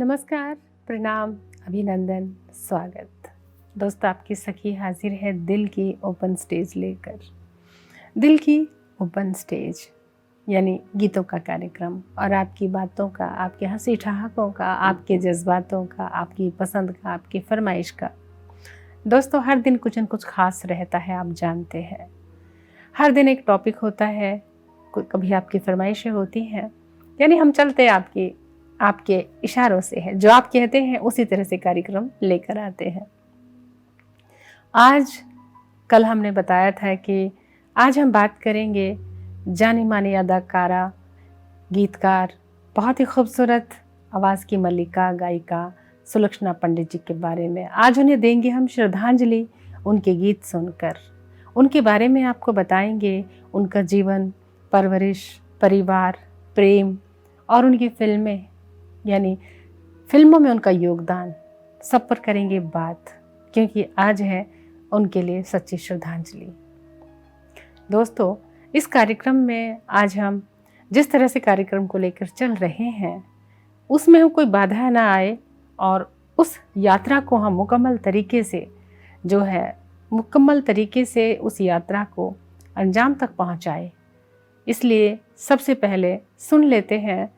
नमस्कार, प्रणाम, अभिनंदन, स्वागत। दोस्तों, आपकी सखी हाजिर है दिल की ओपन स्टेज लेकर। दिल की ओपन स्टेज यानी गीतों का कार्यक्रम और आपकी बातों का, आपके हंसी ठहाकों का, आपके जज्बातों का, आपकी पसंद का, आपकी फरमाइश का। दोस्तों, हर दिन कुछ न कुछ खास रहता है, आप जानते हैं। हर दिन एक टॉपिक होता है, कभी आपकी फरमाइशें होती हैं, यानी हम चलते आपके इशारों से है, जो आप कहते हैं उसी तरह से कार्यक्रम लेकर आते हैं। कल हमने बताया था कि आज हम बात करेंगे जानी मानी अदाकारा, गीतकार, बहुत ही खूबसूरत आवाज़ की मल्लिका गायिका सुलक्षणा पंडित जी के बारे में। आज उन्हें देंगे हम श्रद्धांजलि, उनके गीत सुनकर। उनके बारे में आपको बताएंगे, उनका जीवन, परवरिश, परिवार, प्रेम और उनकी फिल्में, यानी फिल्मों में उनका योगदान, सब पर करेंगे बात, क्योंकि आज है उनके लिए सच्ची श्रद्धांजलि। दोस्तों, इस कार्यक्रम में आज हम जिस तरह से कार्यक्रम को लेकर चल रहे हैं, उसमें हम कोई बाधा ना आए और उस यात्रा को हम मुकम्मल तरीके से उस यात्रा को अंजाम तक पहुंचाए। इसलिए सबसे पहले सुन लेते हैं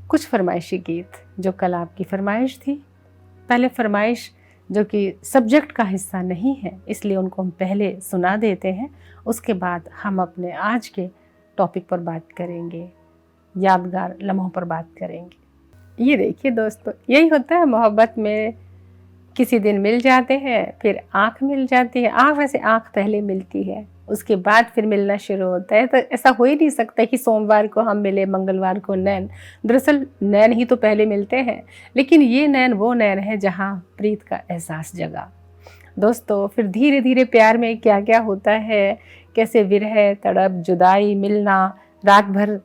कुछ फरमाइशी गीत, जो कल आपकी फरमाइश थी। पहले फरमाइश जो कि सब्जेक्ट का हिस्सा नहीं है, इसलिए उनको हम पहले सुना देते हैं। उसके बाद हम अपने आज के टॉपिक पर बात करेंगे, यादगार लम्हों पर बात करेंगे। ये देखिए दोस्तों, यही होता है मोहब्बत में, किसी दिन मिल जाते हैं, फिर आँख मिल जाती है। वैसे आँख पहले मिलती है, उसके बाद फिर मिलना शुरू होता है। तो ऐसा हो ही नहीं सकता कि सोमवार को हम मिले, मंगलवार को नैन। दरअसल नैन ही तो पहले मिलते हैं, लेकिन ये नैन वो नैन है जहाँ प्रीत का एहसास जगा। दोस्तों, फिर धीरे धीरे प्यार में क्या क्या होता है, कैसे विरह, तड़प, जुदाई, मिलना, रात भर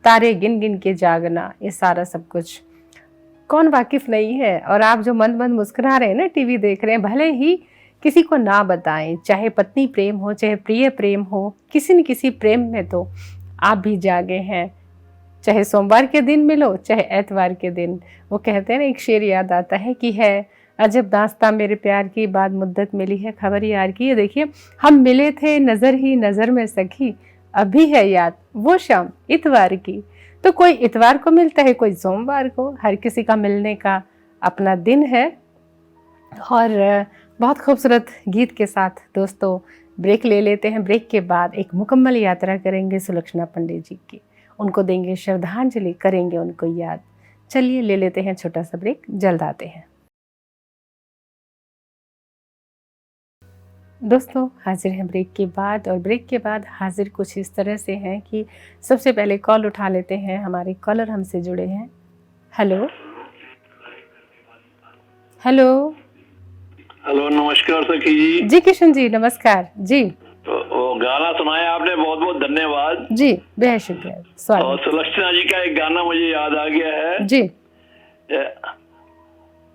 तारे गिन गिन के जागना, ये सारा सब कुछ कौन वाकिफ नहीं है। और आप जो मंद मंद मुस्कुरा रहे हैं ना, टीवी देख रहे हैं, भले ही किसी को ना बताएं, चाहे पत्नी प्रेम हो, चाहे प्रिय प्रेम हो, किसी न किसी प्रेम में तो आप भी जागे हैं। चाहे सोमवार के दिन मिलो, चाहे एतवार के दिन। वो कहते हैं ना, एक शेर याद आता है कि है अजब दास्तां मेरे प्यार की, बाद मुद्दत मिली है खबर यार की। ये देखिए, हम मिले थे नज़र ही नज़र में सखी, अभी है याद वो शाम इतवार की। तो कोई इतवार को मिलता है, कोई सोमवार को, हर किसी का मिलने का अपना दिन है। और बहुत खूबसूरत गीत के साथ दोस्तों ब्रेक ले लेते हैं। ब्रेक के बाद एक मुकम्मल यात्रा करेंगे सुलक्षणा पंडित जी की, उनको देंगे श्रद्धांजलि, करेंगे उनको याद। चलिए ले लेते हैं छोटा सा ब्रेक, जल्द आते हैं। दोस्तों, हाजिर हैं ब्रेक के बाद, और ब्रेक के बाद हाजिर कुछ इस तरह से हैं कि सबसे पहले कॉल उठा लेते हैं। हमारे कॉलर हमसे जुड़े हैं। हेलो हेलो हेलो, नमस्कार सखी जी। जी किशन जी, नमस्कार जी। तो गाना सुनाया आपने, बहुत बहुत धन्यवाद जी, बेहद शुक्रिया, स्वागत। और सुलक्षणा जी का एक गाना मुझे याद आ गया है जी।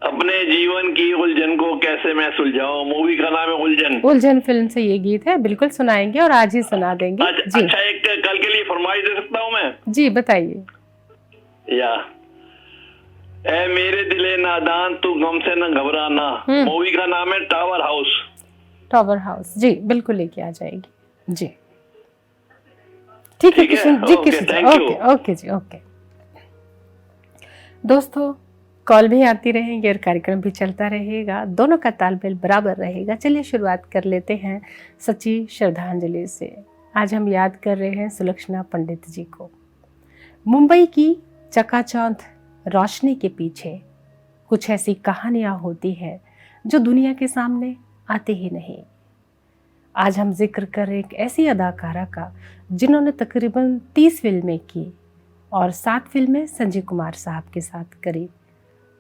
अपने जीवन की उलझन को कैसे मैं सुलझाऊं, मूवी का नाम है उलझन। उलझन फिल्म से ये गीत है, बिल्कुल सुनाएंगे और आज ही सुना देंगे। जी। अच्छा, एक कल के लिए फरमाइश दे सकता हूँ मैं? जी बताइए। ए मेरे दिले नादान, तू गम से न घबराना, मूवी का नाम है टावर हाउस। टावर हाउस, जी बिल्कुल लेके आ जाएगी। जी ठीक है किशन जी, ओके जी, ओके। दोस्तों, कॉल भी आती रहेंगी और कार्यक्रम भी चलता रहेगा, दोनों का तालमेल बराबर रहेगा। चलिए शुरुआत कर लेते हैं सच्ची श्रद्धांजलि से। आज हम याद कर रहे हैं सुलक्षणा पंडित जी को। मुंबई की चकाचौंध रोशनी के पीछे कुछ ऐसी कहानियां होती हैं जो दुनिया के सामने आती ही नहीं। आज हम जिक्र कर रहे एक ऐसी अदाकारा का जिन्होंने तकरीबन 30 फिल्में की और 7 फिल्में संजीव कुमार साहब के साथ करी।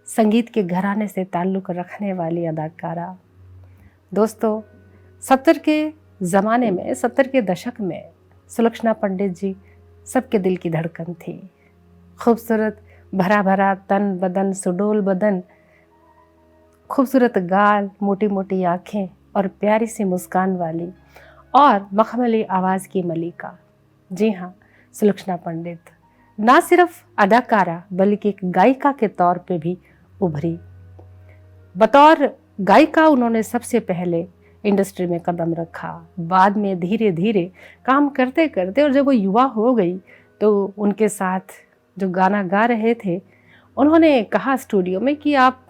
संगीत के घराने से ताल्लुक़ रखने वाली अदाकारा। दोस्तों, 70 के दशक में सुलक्षणा पंडित जी सबके दिल की धड़कन थी। खूबसूरत भरा भरा तन बदन, सुडोल बदन, खूबसूरत गाल, मोटी मोटी आँखें और प्यारी सी मुस्कान वाली और मखमली आवाज़ की मलिका। जी हाँ, सुलक्षणा पंडित ना सिर्फ अदाकारा बल्कि एक गायिका के तौर पे भी उभरी। बतौर गायिका उन्होंने सबसे पहले इंडस्ट्री में कदम रखा। बाद में धीरे धीरे काम करते करते और जब वो युवा हो गई तो उनके साथ जो गाना गा रहे थे उन्होंने कहा स्टूडियो में कि आप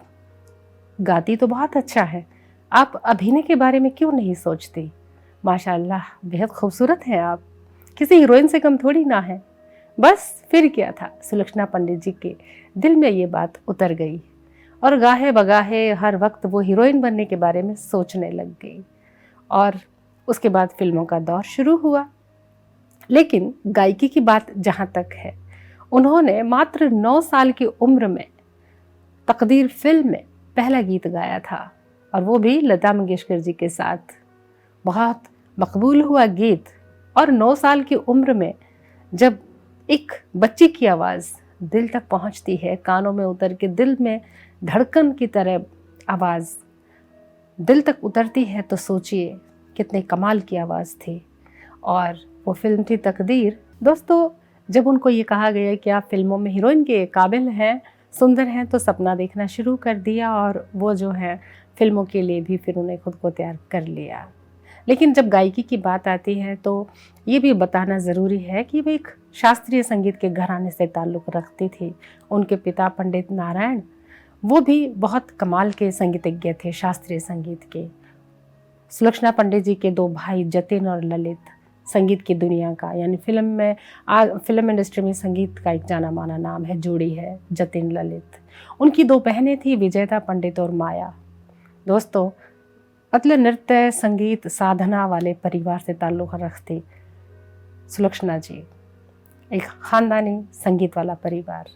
गाती तो बहुत अच्छा है, आप अभिनय के बारे में क्यों नहीं सोचती? माशाल्लाह बेहद खूबसूरत हैं आप, किसी हीरोइन से कम थोड़ी ना है। बस फिर क्या था, सुलक्षणा पंडित जी के दिल में ये बात उतर गई और गाहे बगाहे हर वक्त वो हीरोइन बनने के बारे में सोचने लग गई। और उसके बाद फिल्मों का दौर शुरू हुआ। लेकिन गायकी की बात जहाँ तक है, उन्होंने मात्र 9 साल की उम्र में तकदीर फिल्म में पहला गीत गाया था और वो भी लता मंगेशकर जी के साथ। बहुत मकबूल हुआ गीत। और 9 साल की उम्र में जब एक बच्ची की आवाज़ दिल तक पहुंचती है, कानों में उतर के दिल में धड़कन की तरह आवाज़ दिल तक उतरती है, तो सोचिए कितने कमाल की आवाज़ थी। और वो फिल्म थी तकदीर। दोस्तों, जब उनको ये कहा गया कि आप फिल्मों में हीरोइन के काबिल हैं, सुंदर हैं, तो सपना देखना शुरू कर दिया और वो जो है फिल्मों के लिए भी फिर उन्हें खुद को तैयार कर लिया। लेकिन जब गायकी की बात आती है तो ये भी बताना ज़रूरी है कि वो एक शास्त्रीय संगीत के घराने से ताल्लुक़ रखती थी। उनके पिता पंडित नारायण, वो भी बहुत कमाल के संगीतज्ञ थे शास्त्रीय संगीत के। सुलक्षणा पंडित जी के 2 भाई जतिन और ललित संगीत की दुनिया का, यानी फिल्म इंडस्ट्री में संगीत का एक जाना माना नाम है, जोड़ी है जतिन ललित। उनकी 2 बहनें थी, विजेता पंडित और माया। दोस्तों, मतलब नृत्य संगीत साधना वाले परिवार से ताल्लुक़ रखती सुलक्षणा जी, एक ख़ानदानी संगीत वाला परिवार।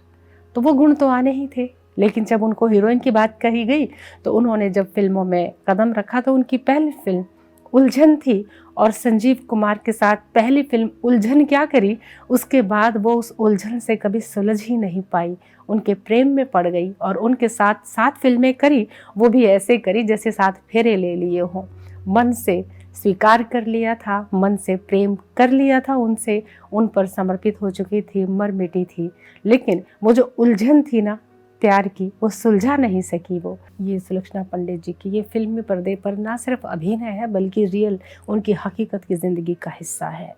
तो वो गुण तो आने ही थे। लेकिन जब उनको हीरोइन की बात कही गई तो उन्होंने जब फिल्मों में कदम रखा तो उनकी पहली फिल्म उलझन थी और संजीव कुमार के साथ पहली फिल्म उलझन क्या करी, उसके बाद वो उस उलझन से कभी सुलझ ही नहीं पाई। उनके प्रेम में पड़ गई और उनके साथ 7 फिल्में करी, वो भी ऐसे करी जैसे 7 फेरे ले लिए हों। मन से स्वीकार कर लिया था, मन से प्रेम कर लिया था उनसे, उन पर समर्पित हो चुकी थी, मर मिटी थी। लेकिन वो जो उलझन थी ना प्यार की, वो सुलझा नहीं सकी। वो ये सुलक्षणा पंडित जी की ये फिल्मी पर्दे पर ना सिर्फ अभिनय है बल्कि रियल उनकी हकीकत की ज़िंदगी का हिस्सा है।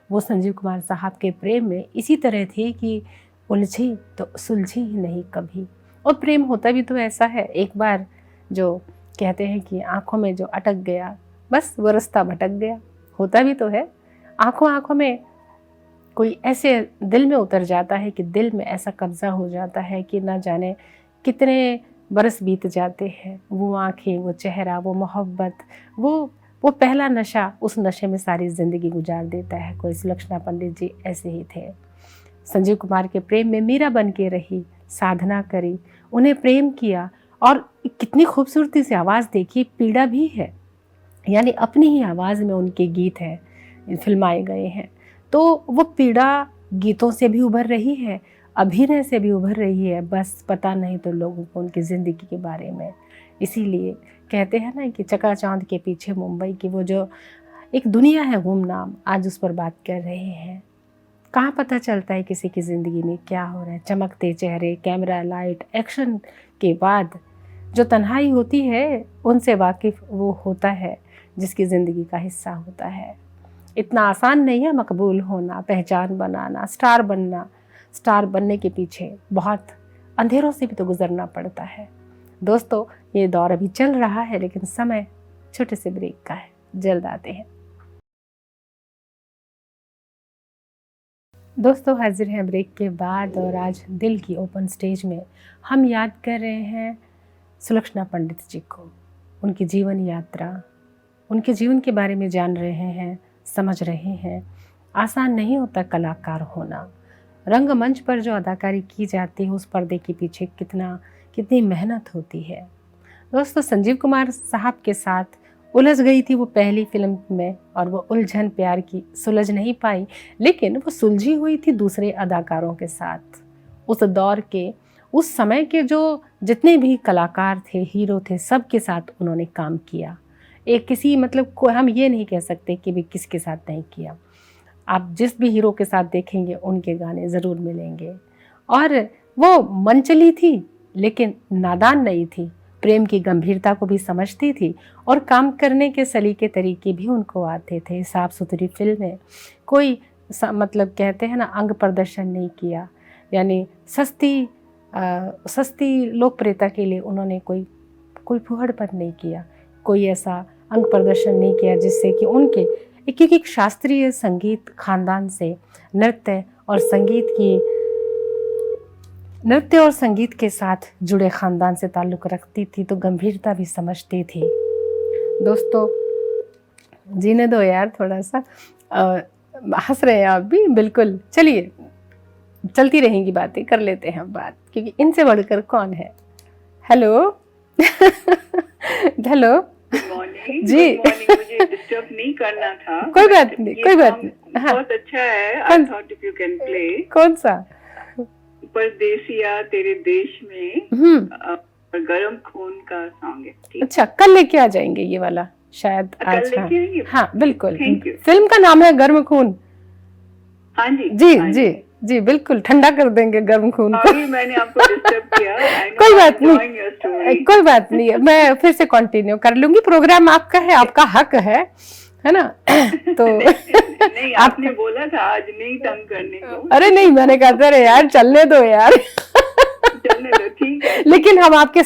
वो संजीव कुमार साहब के प्रेम में इसी तरह थी कि उलझी तो सुलझी ही नहीं कभी। और प्रेम होता भी तो ऐसा है, एक बार जो कहते हैं कि आँखों में जो अटक गया बस वो रास्ता भटक गया, होता भी तो है। आँखों आँखों में कोई ऐसे दिल में उतर जाता है कि दिल में ऐसा कब्जा हो जाता है कि ना जाने कितने बरस बीत जाते हैं। वो आँखें, वो चेहरा, वो मोहब्बत, वो पहला नशा, उस नशे में सारी ज़िंदगी गुजार देता है कोई। सुलक्षणा पंडित जी ऐसे ही थे। संजीव कुमार के प्रेम में मीरा बन के रही, साधना करी, उन्हें प्रेम किया और कितनी खूबसूरती से आवाज़ देखी, पीड़ा भी है, यानी अपनी ही आवाज़ में उनके गीत हैं, फिल्माए गए हैं। तो वो पीड़ा गीतों से भी उभर रही है, अभिनय से भी उभर रही है, बस पता नहीं तो लोगों को उनकी ज़िंदगी के बारे में। इसीलिए कहते हैं ना कि चकाचौंध के पीछे मुंबई की वो जो एक दुनिया है गुमनाम, आज उस पर बात कर रहे हैं। कहाँ पता चलता है किसी की ज़िंदगी में क्या हो रहा है। चमकते चेहरे, कैमरा, लाइट, एक्शन के बाद जो तन्हाई होती है उनसे वाकिफ़ वो होता है जिसकी ज़िंदगी का हिस्सा होता है। इतना आसान नहीं है मकबूल होना, पहचान बनाना, स्टार बनना। स्टार बनने के पीछे बहुत अंधेरों से भी तो गुजरना पड़ता है। दोस्तों, ये दौर अभी चल रहा है लेकिन समय छोटे से ब्रेक का है, जल्द आते हैं। दोस्तों, हाजिर हैं ब्रेक के बाद और आज दिल की ओपन स्टेज में हम याद कर रहे हैं सुलक्षणा पंडित जी को, उनकी जीवन यात्रा, उनके जीवन के बारे में जान रहे हैं, समझ रहे हैं। आसान नहीं होता कलाकार होना। रंगमंच पर जो अदाकारी की जाती है उस पर्दे के पीछे कितनी मेहनत होती है। दोस्तों, संजीव कुमार साहब के साथ उलझ गई थी वो पहली फिल्म में और वो उलझन प्यार की सुलझ नहीं पाई, लेकिन वो सुलझी हुई थी दूसरे अदाकारों के साथ। उस दौर के, उस समय के जो जितने भी कलाकार थे, हीरो थे, सब के साथ उन्होंने काम किया। एक किसी मतलब को हम ये नहीं कह सकते कि भी किसके साथ नहीं किया। आप जिस भी हीरो के साथ देखेंगे उनके गाने ज़रूर मिलेंगे। और वो मन चली थी लेकिन नादान नहीं थी, प्रेम की गंभीरता को भी समझती थी और काम करने के सलीके तरीके भी उनको आते थे। साफ सुथरी फिल्म है, कोई मतलब कहते हैं ना अंग प्रदर्शन नहीं किया, यानी सस्ती लोकप्रियता के लिए उन्होंने कोई फुहड़पन नहीं किया, कोई ऐसा अंग प्रदर्शन नहीं किया जिससे कि उनके, क्योंकि शास्त्रीय संगीत खानदान से नृत्य और संगीत के साथ जुड़े खानदान से ताल्लुक़ रखती थी, तो गंभीरता भी समझती थी। दोस्तों जीने दो यार, थोड़ा सा हंस रहे हैं आप भी, बिल्कुल। चलिए चलती रहेंगी बातें, कर लेते हैं बात, क्योंकि इनसे बढ़कर कौन है। हेलो हेलो जी, मुझे डिस्टर्ब नहीं करना था। कोई बात नहीं। हाँ, बहुत अच्छा है। I thought if you can play। कौन सा? परदेसिया तेरे देश में, गरम खून का सॉन्ग है। अच्छा, कल लेके आ जाएंगे ये वाला शायद आज। हाँ बिल्कुल, फिल्म का नाम है गर्म खून। हाँ जी जी बिल्कुल, ठंडा कर देंगे गर्म खून को। मैंने आपको डिस्टर्ब किया। कोई बात नहीं, मैं फिर से कंटिन्यू कर लूंगी। प्रोग्राम आपका है, आपका हक है ना। तो नहीं, आपने बोला था आज नहीं तंग करने को। अरे नहीं, मैंने कहा अरे यार चलने दो यार। चलने दो, ठीक है। लेकिन हम आपके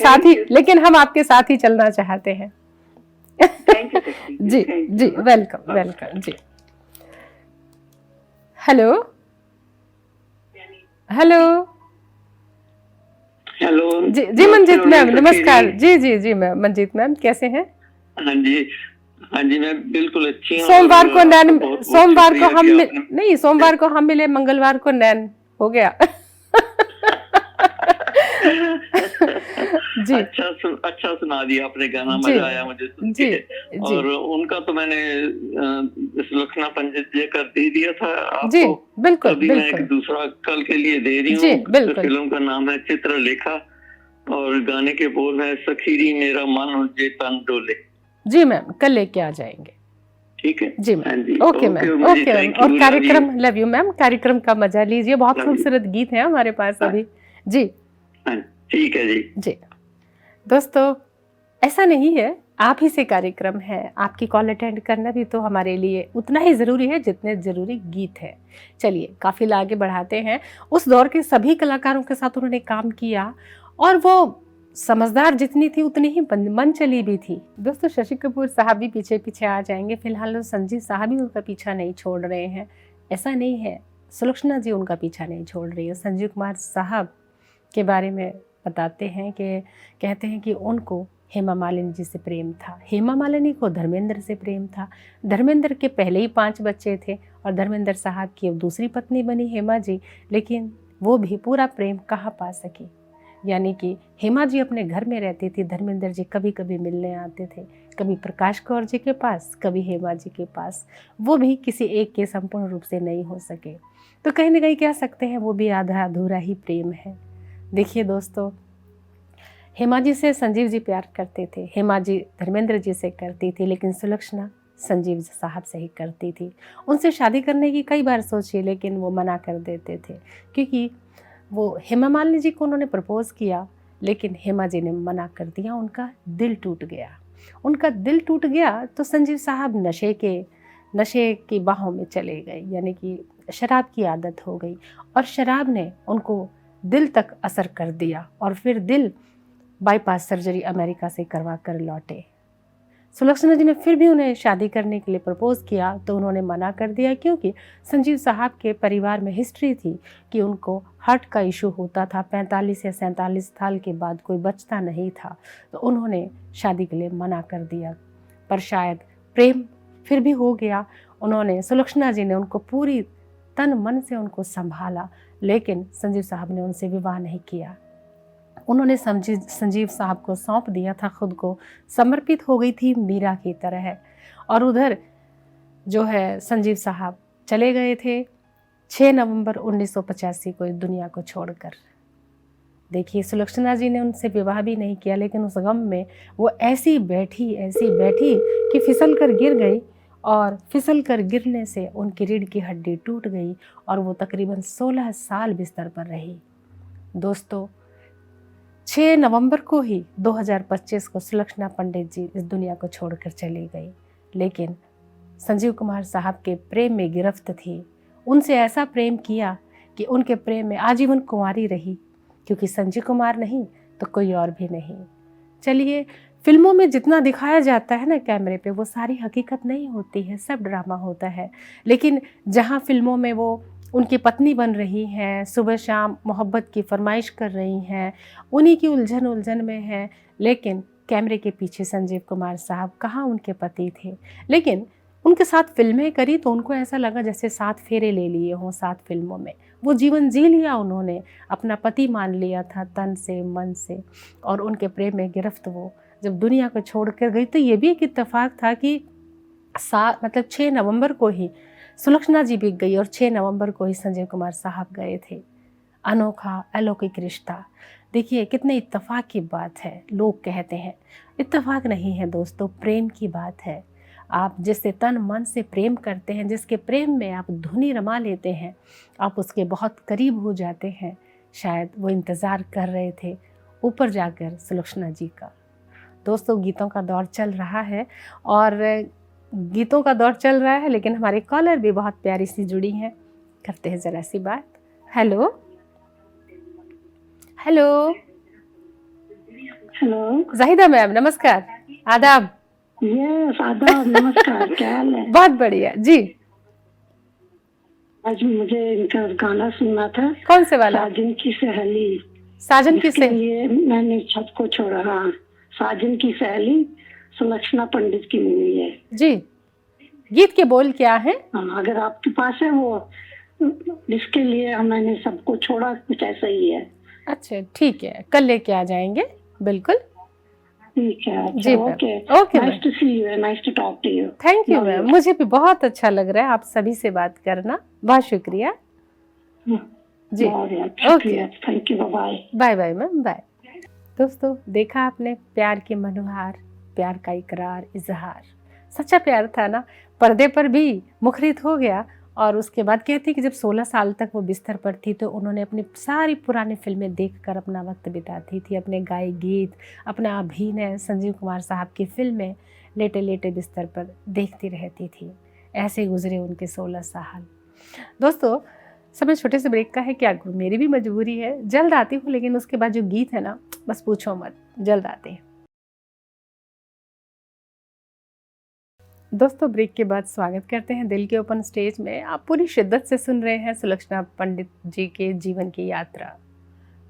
साथ ही चलना चाहते हैं। जी वेलकम जी। हेलो जी मंजीत मैम, नमस्कार। जी मैम, मंजीत मैम कैसे हैं? हाँ जी मैं बिल्कुल अच्छी हूँ। सोमवार को हम मिले, मंगलवार को नैन हो गया। जी अच्छा सुना दिया आपने गाना, मजा आया मुझे सुन के। और उनका तो मैंने सुलक्षणा पंडित जी का दे दिया था आपको। जी बिल्कुल। अभी मैं एक दूसरा कल के लिए दे रही हूँ। फिल्म का नाम है चित्रलेखा और गाने के बोल है सखीरी मेरा मन उलझे तन डोले। जी मैम, कल लेके आ जाएंगे। ठीक है जी मैम। Okay ma'am. और कार्यक्रम, लव यू मैम, कार्यक्रम का मजा लीजिए। बहुत खूबसूरत गीत है हमारे पास अभी। जी ठीक है जी। दोस्तों ऐसा नहीं है, आप ही से कार्यक्रम है, आपकी कॉल अटेंड करना भी तो हमारे लिए उतना ही ज़रूरी है जितने ज़रूरी गीत है। चलिए काफिला आगे बढ़ाते हैं। उस दौर के सभी कलाकारों के साथ उन्होंने काम किया और वो समझदार जितनी थी उतनी ही मन चली भी थी। दोस्तों शशि कपूर साहब भी पीछे आ जाएंगे, फिलहाल संजीव साहब भी उनका पीछा नहीं छोड़ रहे हैं। ऐसा नहीं है, सुलक्षणा जी उनका पीछा नहीं छोड़ रही है। संजीव कुमार साहब के बारे में बताते हैं कि कहते हैं कि उनको हेमा मालिनी जी से प्रेम था, हेमा मालिनी को धर्मेंद्र से प्रेम था। धर्मेंद्र के पहले ही 5 बच्चे थे और धर्मेंद्र साहब की दूसरी पत्नी बनी हेमा जी, लेकिन वो भी पूरा प्रेम कहाँ पा सकी। यानी कि हेमा जी अपने घर में रहती थी, धर्मेंद्र जी कभी कभी मिलने आते थे, कभी प्रकाश कौर जी के पास, कभी हेमा जी के पास। वो भी किसी एक के संपूर्ण रूप से नहीं हो सके, तो कहीं ना कहीं कह सकते हैं वो भी आधा अधूरा ही प्रेम है। देखिए दोस्तों, हेमा जी से संजीव जी प्यार करते थे, हेमा जी धर्मेंद्र जी से करती थी, लेकिन सुलक्षणा संजीव साहब से ही करती थी। उनसे शादी करने की कई बार सोची, लेकिन वो मना कर देते थे, क्योंकि वो हेमा मालिनी जी को उन्होंने प्रपोज किया, लेकिन हेमा जी ने मना कर दिया। उनका दिल टूट गया तो संजीव साहब नशे की बाहों में चले गए, यानी कि शराब की आदत हो गई और शराब ने उनको दिल तक असर कर दिया और फिर दिल बाईपास सर्जरी अमेरिका से करवा कर लौटे। सुलक्षणा जी ने फिर भी उन्हें शादी करने के लिए प्रपोज किया तो उन्होंने मना कर दिया, क्योंकि संजीव साहब के परिवार में हिस्ट्री थी कि उनको हार्ट का इशू होता था। 45 या 47 साल के बाद कोई बचता नहीं था, तो उन्होंने शादी के लिए मना कर दिया। पर शायद प्रेम फिर भी हो गया। सुलक्षणा जी ने उनको पूरी तन मन से उनको संभाला, लेकिन संजीव साहब ने उनसे विवाह नहीं किया। उन्होंने संजीव साहब को सौंप दिया था, खुद को समर्पित हो गई थी मीरा की तरह। और उधर जो है संजीव साहब चले गए थे 6 नवंबर 1985 को इस दुनिया को छोड़कर। देखिए सुलक्षणा जी ने उनसे विवाह भी नहीं किया, लेकिन उस गम में वो ऐसी बैठी कि फिसल कर गिर गई, और फिसल कर गिरने से उनकी रीढ़ की हड्डी टूट गई और वो तकरीबन 16 साल बिस्तर पर रही। दोस्तों 6 नवंबर को ही 2025 को सुलक्षणा पंडित जी इस दुनिया को छोड़कर चली गई, लेकिन संजीव कुमार साहब के प्रेम में गिरफ्त थी। उनसे ऐसा प्रेम किया कि उनके प्रेम में आजीवन कुंवारी रही, क्योंकि संजीव कुमार नहीं तो कोई और भी नहीं। चलिए, फिल्मों में जितना दिखाया जाता है ना कैमरे पे, वो सारी हकीकत नहीं होती है, सब ड्रामा होता है। लेकिन जहाँ फिल्मों में वो उनकी पत्नी बन रही हैं, सुबह शाम मोहब्बत की फरमाइश कर रही हैं, उन्हीं की उलझन में है, लेकिन कैमरे के पीछे संजीव कुमार साहब कहाँ उनके पति थे। लेकिन उनके साथ फिल्में करी तो उनको ऐसा लगा जैसे 7 फेरे ले लिए हों 7 फिल्मों में। वो जीवन जी लिया उन्होंने, अपना पति मान लिया था तन से मन से, और उनके प्रेम में गिरफ्त वो जब दुनिया को छोड़ कर गई तो ये भी एक इत्तेफाक था कि 6 नवंबर को ही सुलक्षणा जी भी गई और 6 नवंबर को ही संजीव कुमार साहब गए थे। अनोखा अलौकिक रिश्ता, देखिए कितने इत्तेफाक की बात है। लोग कहते हैं, इत्तेफाक नहीं है दोस्तों, प्रेम की बात है। आप जिससे तन मन से प्रेम करते हैं, जिसके प्रेम में आप धुनी रमा लेते हैं, आप उसके बहुत करीब हो जाते हैं। शायद वो इंतज़ार कर रहे थे ऊपर जाकर सुलक्षणा जी का। दोस्तों, गीतों का दौर चल रहा है और गीतों का दौर चल रहा है, लेकिन हमारे कॉलर भी बहुत प्यारी सी जुड़ी हैं। करते हैं ज़रा सी बात। Hello hello hello, Zahida ma'am, नमस्कार, आदाब। यस आदाब, नमस्कार, क्या हाल है? बहुत बढ़िया जी। आज मुझे इनका गाना सुनना था। कौन से वाला? साजन की सहेली। साजन की सहेली, मैंने छत को छोड़ा। हाँ, साजन की सहेली सुलक्षणा पंडित की मूवी है जी। गीत के बोल क्या है? हाँ, अगर आपके पास है वो, जिसके लिए मैंने सबको छोड़ा, कुछ ऐसा ही है। अच्छा ठीक है, कल लेके आ जाएंगे, बिल्कुल ठीक है। जी okay okay, nice to see you, nice to talk to you. Thank you ma'am, मुझे भी बहुत अच्छा लग रहा है आप सभी से बात करना, बहुत शुक्रिया जी। Okay, thank you, bye bye bye ma'am, bye. दोस्तों, देखा आपने प्यार के मनोहार, प्यार का इकरार इजहार, सच्चा प्यार था ना, पर्दे पर भी मुखरित हो गया। और उसके बाद कहते हैं कि जब 16 साल तक वो बिस्तर पर थी तो उन्होंने अपनी सारी पुरानी फिल्में देखकर अपना वक्त बिताती थी, अपने गाए गीत, अपना अभिनय संजीव कुमार साहब की फिल्में लेटे लेटे बिस्तर पर देखती रहती थी। ऐसे गुजरे उनके 16 साल। दोस्तों, समय छोटे से ब्रेक का है, क्या करूँ, मेरी भी मजबूरी है, जल्द आती हूँ, लेकिन उसके बाद जो गीत है ना, बस पूछो मत, जल्द आते हैं। दोस्तों, ब्रेक के बाद स्वागत करते हैं दिल के ओपन स्टेज में। आप पूरी शिद्दत से सुन रहे हैं सुलक्षणा पंडित जी के जीवन की यात्रा।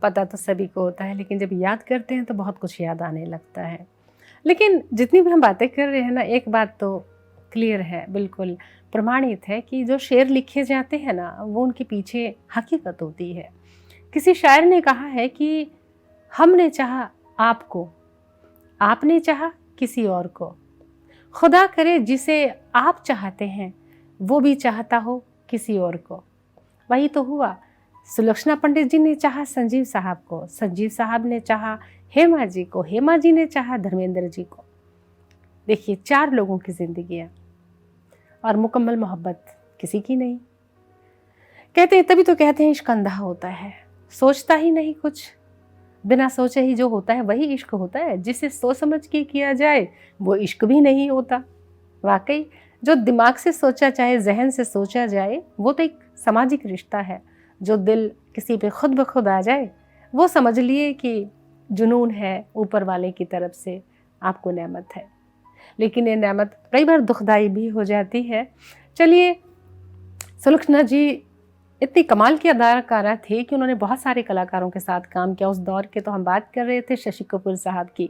पता तो सभी को होता है, लेकिन जब याद करते हैं तो बहुत कुछ याद आने लगता है। लेकिन जितनी भी हम बातें कर रहे हैं ना, एक बात तो क्लियर है, बिल्कुल प्रमाणित है कि जो शेर लिखे जाते हैं ना, वो उनके पीछे हकीकत होती है। किसी शायर ने कहा है कि हमने चाहा आपको, आपने चाहा किसी और को, खुदा करे जिसे आप चाहते हैं वो भी चाहता हो किसी और को। वही तो हुआ, सुलक्षणा पंडित जी ने चाहा संजीव साहब को, संजीव साहब ने चाहा हेमा जी को, हेमा जी ने चाहा धर्मेंद्र जी को। देखिए, 4 लोगों की जिंदगियां, और मुकम्मल मोहब्बत किसी की नहीं। कहते हैं, तभी तो कहते हैं इश्क अंधा होता है, सोचता ही नहीं कुछ, बिना सोचे ही जो होता है वही इश्क होता है। जिसे सोच समझ के किया जाए वो इश्क भी नहीं होता। वाकई जो दिमाग से सोचा चाहे, जहन से सोचा जाए, वो तो एक सामाजिक रिश्ता है। जो दिल किसी पे खुद ब खुद आ जाए, वो समझ लिए कि जुनून है ऊपर वाले की तरफ से आपको नेमत है। लेकिन ये नेमत कई बार दुखदाई भी हो जाती है। चलिए, सुलक्षणा जी इतनी कमाल की अदाकारा थे कि उन्होंने बहुत सारे कलाकारों के साथ काम किया। उस दौर के तो हम बात कर रहे थे शशि कपूर साहब की।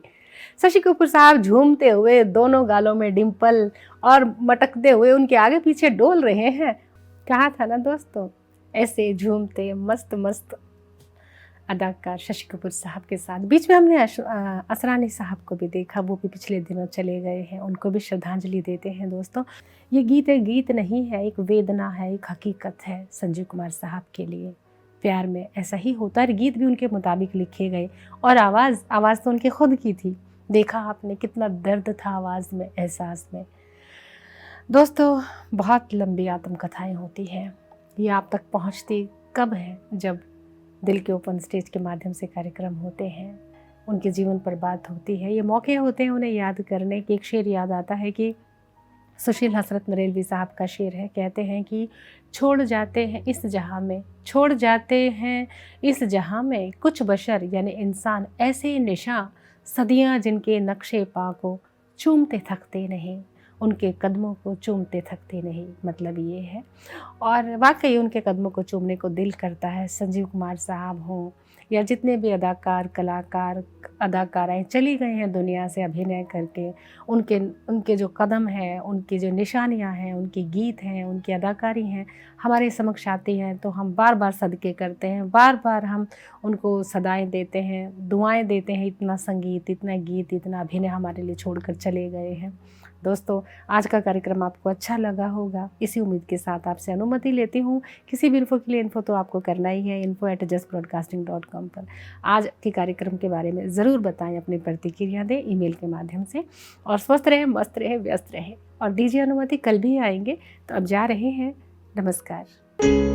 शशि कपूर साहब झूमते हुए, दोनों गालों में डिम्पल और मटकते हुए उनके आगे पीछे डोल रहे हैं। कहा था ना दोस्तों, ऐसे झूमते मस्त मस्त अदाकार शशि कपूर साहब के साथ। बीच में हमने असरानी साहब को भी देखा, वो भी पिछले दिनों चले गए हैं, उनको भी श्रद्धांजलि देते हैं। दोस्तों, ये गीत एक गीत नहीं है, एक वेदना है, एक हकीकत है संजीव कुमार साहब के लिए। प्यार में ऐसा ही होता है। गीत भी उनके मुताबिक लिखे गए और आवाज़ तो उनके खुद की थी। देखा आपने कितना दर्द था आवाज़ में, एहसास में। दोस्तों, बहुत लंबी आत्मकथाएँ होती हैं, ये आप तक पहुँचती कब है? जब दिल के ओपन स्टेज के माध्यम से कार्यक्रम होते हैं। उनके जीवन पर बात होती है, ये मौके होते हैं उन्हें याद करने की। एक शेर याद आता है कि सुशील हसरत नरेलवी साहब का शेर है, कहते हैं कि छोड़ जाते हैं इस जहां में, छोड़ जाते हैं इस जहां में कुछ बशर यानी इंसान ऐसे निशां, सदियां जिनके नक्शे पा को चूमते थकते नहीं, उनके कदमों को चूमते थकते नहीं, मतलब ये है। और वाकई उनके कदमों को चूमने को दिल करता है। संजीव कुमार साहब हों या जितने भी अदाकार, कलाकार, अदाकाराएँ चली गई हैं दुनिया से अभिनय करके, उनके जो कदम हैं, उनकी जो निशानियां हैं, उनके गीत हैं, उनकी अदाकारी हैं, हमारे समक्ष आती हैं तो हम बार बार सदके करते हैं, बार बार हम उनको सदाएं देते हैं, दुआएं देते हैं। इतना संगीत, इतना गीत, इतना अभिनय हमारे लिए छोड़कर चले गए हैं। दोस्तों, आज का कार्यक्रम आपको अच्छा लगा होगा, इसी उम्मीद के साथ आपसे अनुमति लेती हूँ। किसी भी इन्फो के लिए इन्फो तो आपको करना ही है, info@justbroadcasting.com पर आज के कार्यक्रम के बारे में ज़रूर बताएं, अपनी प्रतिक्रिया दें ईमेल के माध्यम से। और स्वस्थ रहें, मस्त रहें, व्यस्त रहें और दीजिए अनुमति, कल भी आएंगे। तो अब जा रहे हैं, नमस्कार।